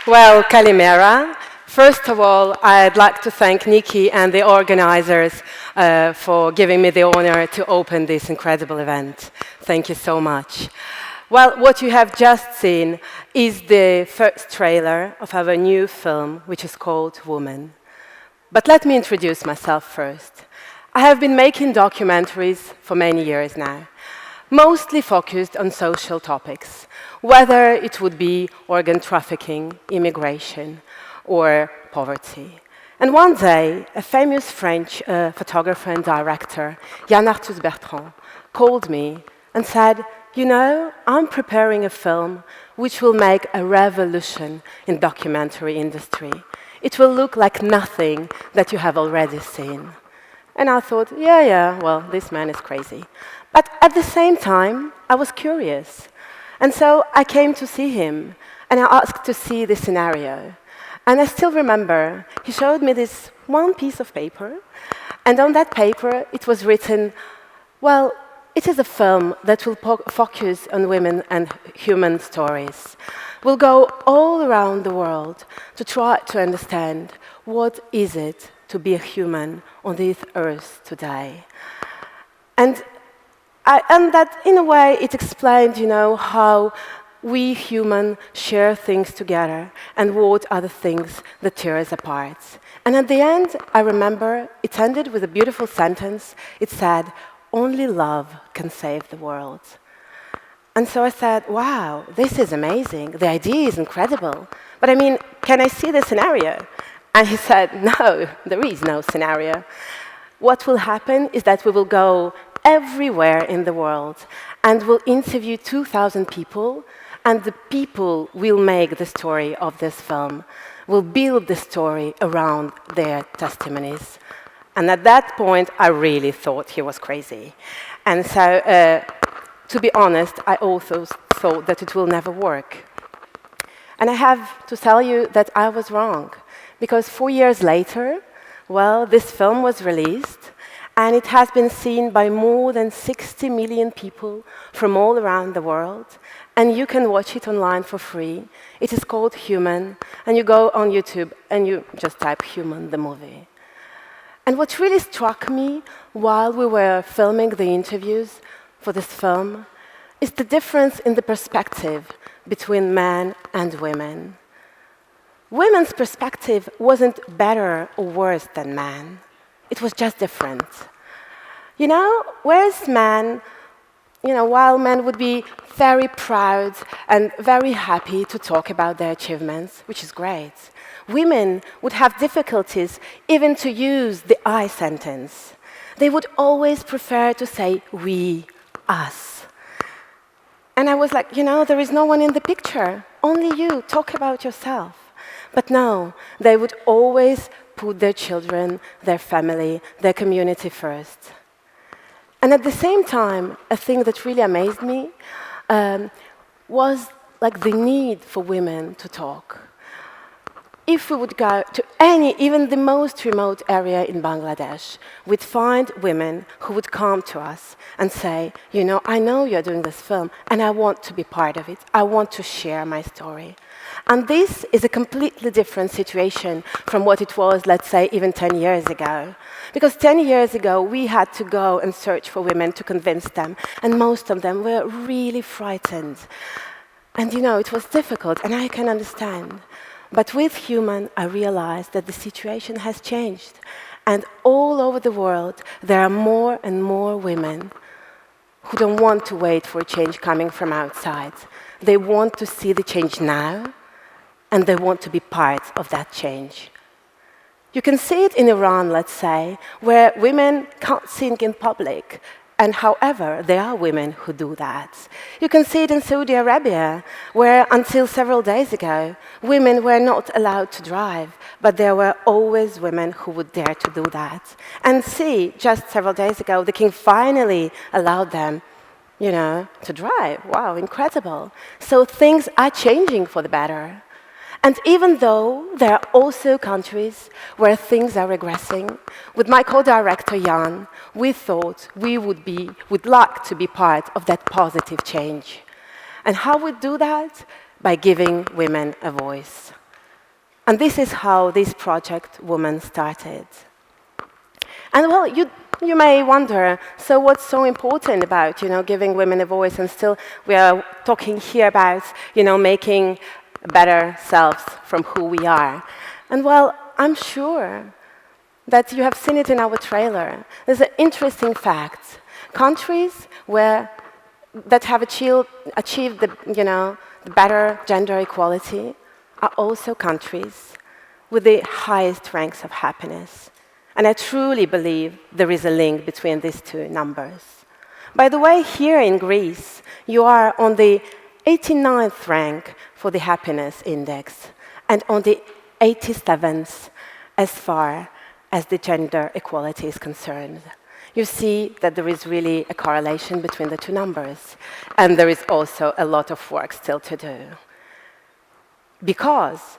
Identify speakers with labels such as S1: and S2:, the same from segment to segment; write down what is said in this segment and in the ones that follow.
S1: Well, Kalimera. First of all, I'd like to thank Nikki and the organizers for giving me the honor to open this incredible event. Thank you so much. Well, what you have just seen is the first trailer of our new film, which is called Woman. But let me introduce myself first. I have been making documentaries for many years now, mostly focused on social topics, whether it would be organ trafficking, immigration, or poverty. And one day, a famous French photographer and director, Yann-Arthus Bertrand, called me and said, "You know, I'm preparing a film which will make a revolution in documentary industry. It will look like nothing that you have already seen." And I thought, yeah, well, this man is crazy. But at the same time, I was curious. And so I came to see him, and I asked to see the scenario. And I still remember, he showed me this one piece of paper, and on that paper it was written, well, it is a film that will focus on women and human stories. We'll go all around the world to try to understand what is it to be a human on this earth today. And that, in a way, it explained, how we humans share things together and what are the things that tear us apart. And at the end, I remember it ended with a beautiful sentence. It said, "Only love can save the world." And so I said, wow, this is amazing. The idea is incredible. But I mean, can I see the scenario? And he said, no, there is no scenario. What will happen is that we will go everywhere in the world and we'll interview 2,000 people, and the people will make the story of this film, will build the story around their testimonies. And at that point, I really thought he was crazy. And so, to be honest, I also thought that it will never work. And I have to tell you that I was wrong, because 4 years later, well, this film was released, and it has been seen by more than 60 million people from all around the world. And you can watch it online for free. It is called Human, and you go on YouTube and you just type Human, the movie. And what really struck me while we were filming the interviews for this film is the difference in the perspective between men and women. Women's perspective wasn't better or worse than men. It was just different. Whereas men, while men would be very proud and very happy to talk about their achievements, which is great, women would have difficulties even to use the I sentence. They would always prefer to say we, us. And I was like, there is no one in the picture. Only you, talk about yourself. But no, they would always put their children, their family, their community first. And at the same time, a thing that really amazed me was like the need for women to talk. If we would go to even the most remote area in Bangladesh, we'd find women who would come to us and say, I know you're doing this film, and I want to be part of it. I want to share my story. And this is a completely different situation from what it was, let's say, even 10 years ago. Because 10 years ago, we had to go and search for women to convince them, and most of them were really frightened. And it was difficult, and I can understand. But with Human, I realized that the situation has changed. And all over the world, there are more and more women who don't want to wait for a change coming from outside. They want to see the change now, and they want to be part of that change. You can see it in Iran, let's say, where women can't sing in public. And however, there are women who do that. You can see it in Saudi Arabia, where until several days ago, women were not allowed to drive, but there were always women who would dare to do that. And see, just several days ago, the king finally allowed them, to drive. Wow, incredible. So things are changing for the better. And even though there are also countries where things are regressing, with my co-director Jan, we thought we would like to be part of that positive change. And how we do that? By giving women a voice. And this is how this project Woman started. And well, you may wonder, so what's so important about, giving women a voice, and still we are talking here about, making better selves from who we are. And well, I'm sure that you have seen it in our trailer. There's an interesting fact. Countries that have achieved the better gender equality are also countries with the highest ranks of happiness. And I truly believe there is a link between these two numbers. By the way, here in Greece, you are on the 89th rank for the happiness index and on the 87th as far as the gender equality is concerned. You see that there is really a correlation between the two numbers, and there is also a lot of work still to do. Because,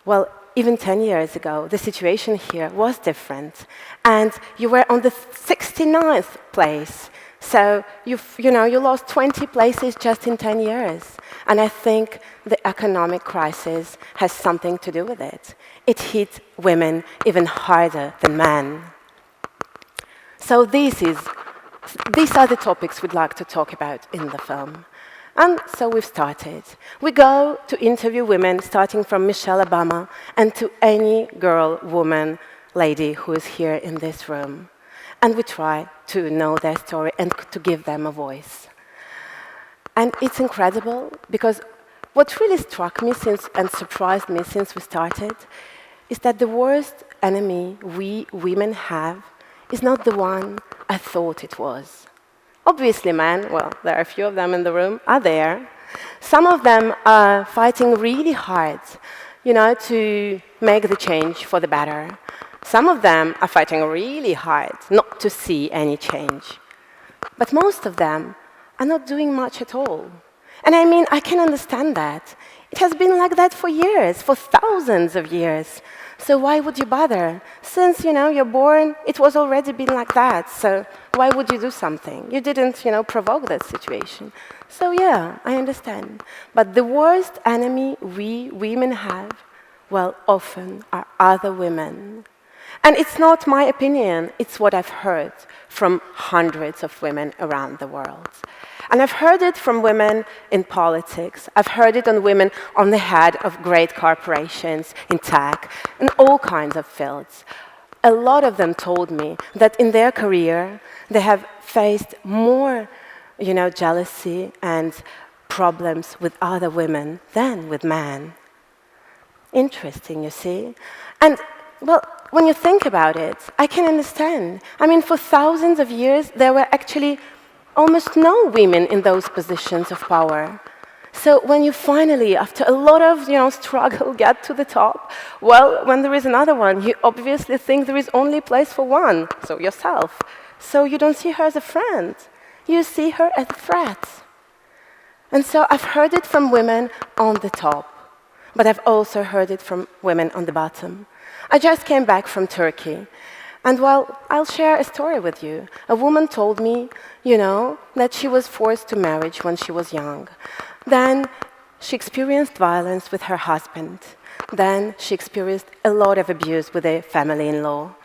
S1: well, even 10 years ago, the situation here was different, and you were on the 69th place. So you lost 20 places just in 10 years. And I think the economic crisis has something to do with it. It hit women even harder than men. So these are the topics we'd like to talk about in the film. And so we've started. We go to interview women, starting from Michelle Obama and to any girl, woman, lady who is here in this room. And we try to know their story and to give them a voice. And it's incredible, because what really struck me and surprised me since we started is that the worst enemy we women have is not the one I thought it was. Obviously, men, well, there are a few of them in the room, are there. Some of them are fighting really hard, to make the change for the better. Some of them are fighting really hard not to see any change. But most of them are not doing much at all. And I mean, I can understand that. It has been like that for years, for thousands of years. So why would you bother? Since, you're born, it was already been like that. So why would you do something? You didn't, provoke that situation. So yeah, I understand. But the worst enemy we women have, well, often are other women. And it's not my opinion, it's what I've heard from hundreds of women around the world. And I've heard it from women in politics. I've heard it on women on the head of great corporations, in tech, in all kinds of fields. A lot of them told me that in their career, they have faced more, jealousy and problems with other women than with men. Interesting, you see? And, well, when you think about it, I can understand. I mean, for thousands of years, there were actually almost no women in those positions of power. So when you finally, after a lot of struggle, get to the top, well, when there is another one, you obviously think there is only place for one, so yourself. So you don't see her as a friend. You see her as a threat. And so I've heard it from women on the top, but I've also heard it from women on the bottom. I just came back from Turkey. And well, I'll share a story with you. A woman told me, that she was forced to marriage when she was young. Then she experienced violence with her husband. Then she experienced a lot of abuse with a family-in-law.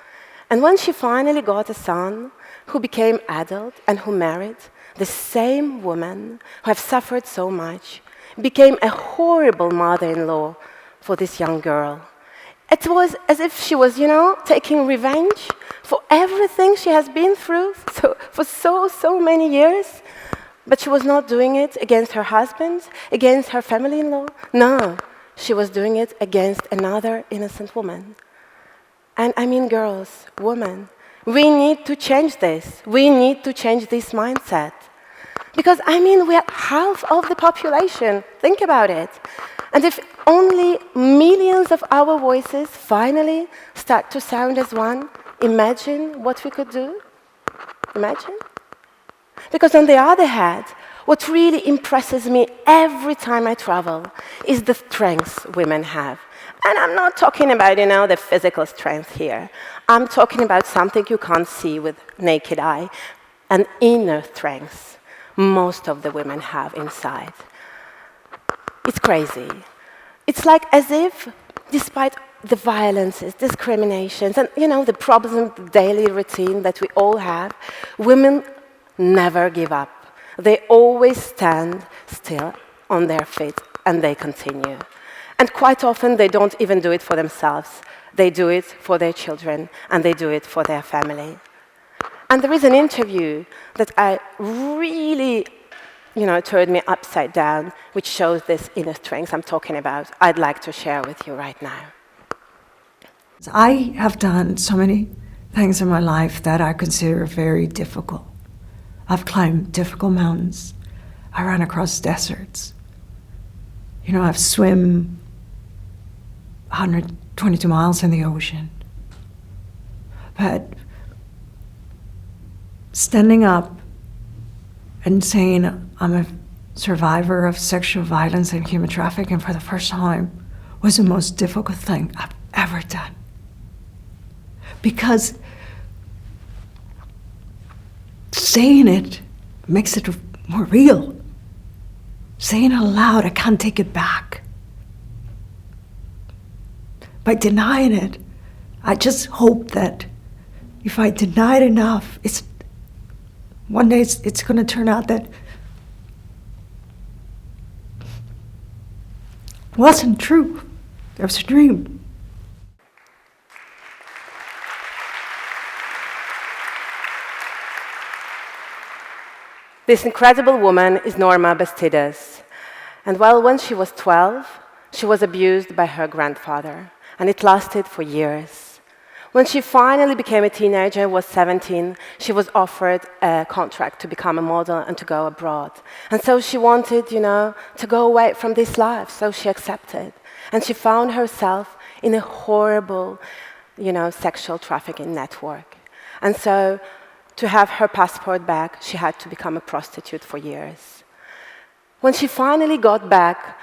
S1: And when she finally got a son who became adult and who married, the same woman who had suffered so much became a horrible mother-in-law for this young girl. It was as if she was, taking revenge for everything she has been through for so many years. But she was not doing it against her husband, against her family-in-law. No, she was doing it against another innocent woman. And I mean, girls, women, we need to change this. We need to change this mindset. Because, I mean, we are half of the population. Think about it. And if only millions of our voices finally start to sound as one, imagine what we could do. Imagine. Because on the other hand, what really impresses me every time I travel is the strengths women have. And I'm not talking about, the physical strength here. I'm talking about something you can't see with naked eye, an inner strength most of the women have inside. It's crazy. It's like as if despite the violences, discriminations, and the problems, the daily routine that we all have, women never give up. They always stand still on their feet and they continue. And quite often they don't even do it for themselves. They do it for their children and they do it for their family. And there is an interview that I really turned me upside down, which shows this inner strength I'm talking about. I'd like to share with you right now.
S2: I have done so many things in my life that I consider very difficult. I've climbed difficult mountains. I ran across deserts. I've swum 122 miles in the ocean. But standing up and saying I'm a survivor of sexual violence and human trafficking for the first time was the most difficult thing I've ever done. Because saying it makes it more real. Saying it aloud, I can't take it back. By denying it, I just hope that if I deny it enough, one day it's going to turn out that it wasn't true. It was a dream.
S1: This incredible woman is Norma Bastidas. And when she was 12, she was abused by her grandfather. And it lasted for years. When she finally became a teenager, was 17, she was offered a contract to become a model and to go abroad. And so she wanted, to go away from this life, so she accepted. And she found herself in a horrible, sexual trafficking network. And so to have her passport back, she had to become a prostitute for years. When she finally got back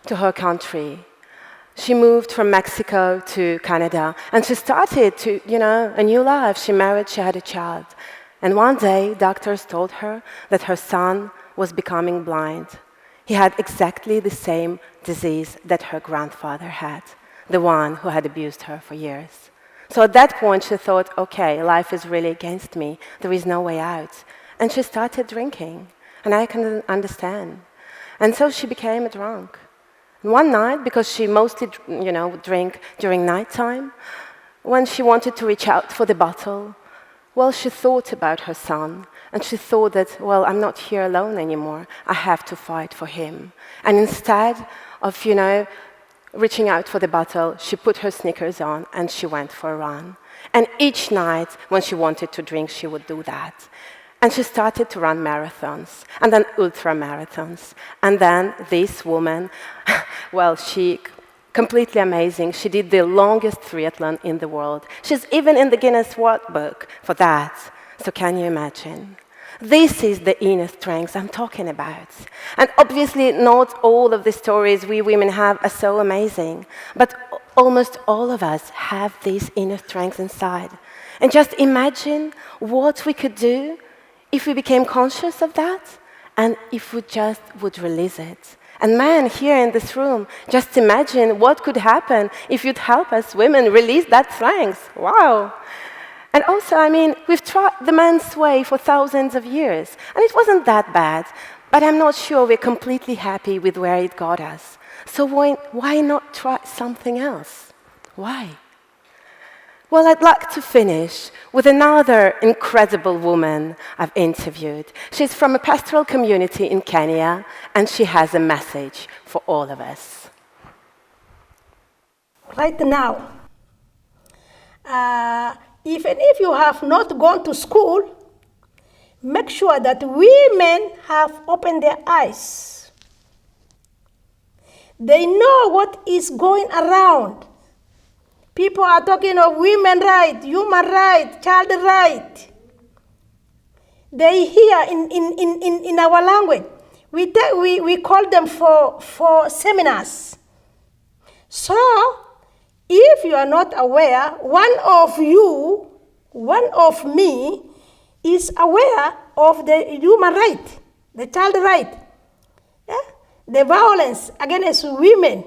S1: to her country, she moved from Mexico to Canada, and she started a new life. She married, she had a child. And one day, doctors told her that her son was becoming blind. He had exactly the same disease that her grandfather had, the one who had abused her for years. So at that point, she thought, okay, life is really against me. There is no way out. And she started drinking, and I can understand. And so she became a drunk. One night, because she mostly, would drink during nighttime, when she wanted to reach out for the bottle, she thought about her son, and she thought that, I'm not here alone anymore. I have to fight for him. And instead of, reaching out for the bottle, she put her sneakers on and she went for a run. And each night, when she wanted to drink, she would do that. And she started to run marathons, and then ultra-marathons. And then this woman, she completely amazing. She did the longest triathlon in the world. She's even in the Guinness World Book for that. So can you imagine? This is the inner strength I'm talking about. And obviously, not all of the stories we women have are so amazing, but almost all of us have this inner strength inside. And just imagine what we could do if we became conscious of that, and if we just would release it. And men here in this room, just imagine what could happen if you'd help us women release that strength. Wow. And also, we've tried the man's way for thousands of years, and it wasn't that bad, but I'm not sure we're completely happy with where it got us. So why not try something else? Why? Well, I'd like to finish with another incredible woman I've interviewed. She's from a pastoral community in Kenya, and she has a message for all of us.
S3: Right now, even if you have not gone to school, make sure that women have opened their eyes. They know what is going around. People are talking of women's rights, human rights, child rights. They hear in our language. We call them for seminars. So, if you are not aware, one of me is aware of the human right, the child right, the violence against women.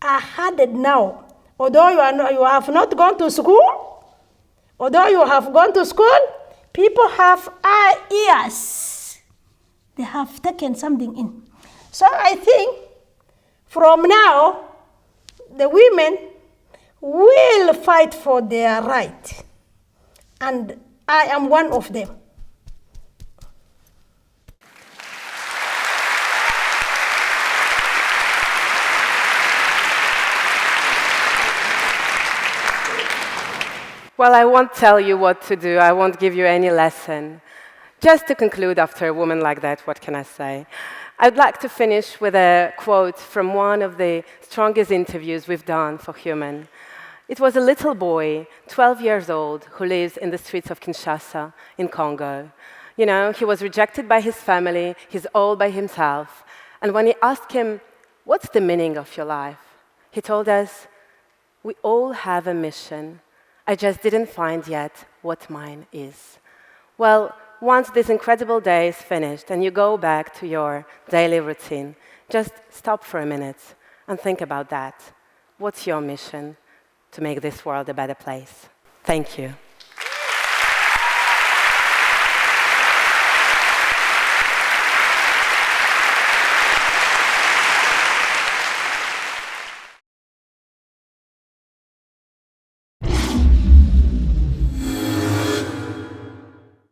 S3: are hardened now. Although you have not gone to school, although you have gone to school, people have ears. They have taken something in. So I think from now, the women will fight for their right. And I am one of them.
S1: Well, I won't tell you what to do. I won't give you any lesson. Just to conclude, after a woman like that, what can I say? I'd like to finish with a quote from one of the strongest interviews we've done for Human. It was a little boy, 12 years old, who lives in the streets of Kinshasa in Congo. You know, he was rejected by his family, he's all by himself. And when we asked him, what's the meaning of your life? He told us, we all have a mission. I just didn't find yet what mine is. Well, once this incredible day is finished and you go back to your daily routine, just stop for a minute and think about that. What's your mission to make this world a better place? Thank you.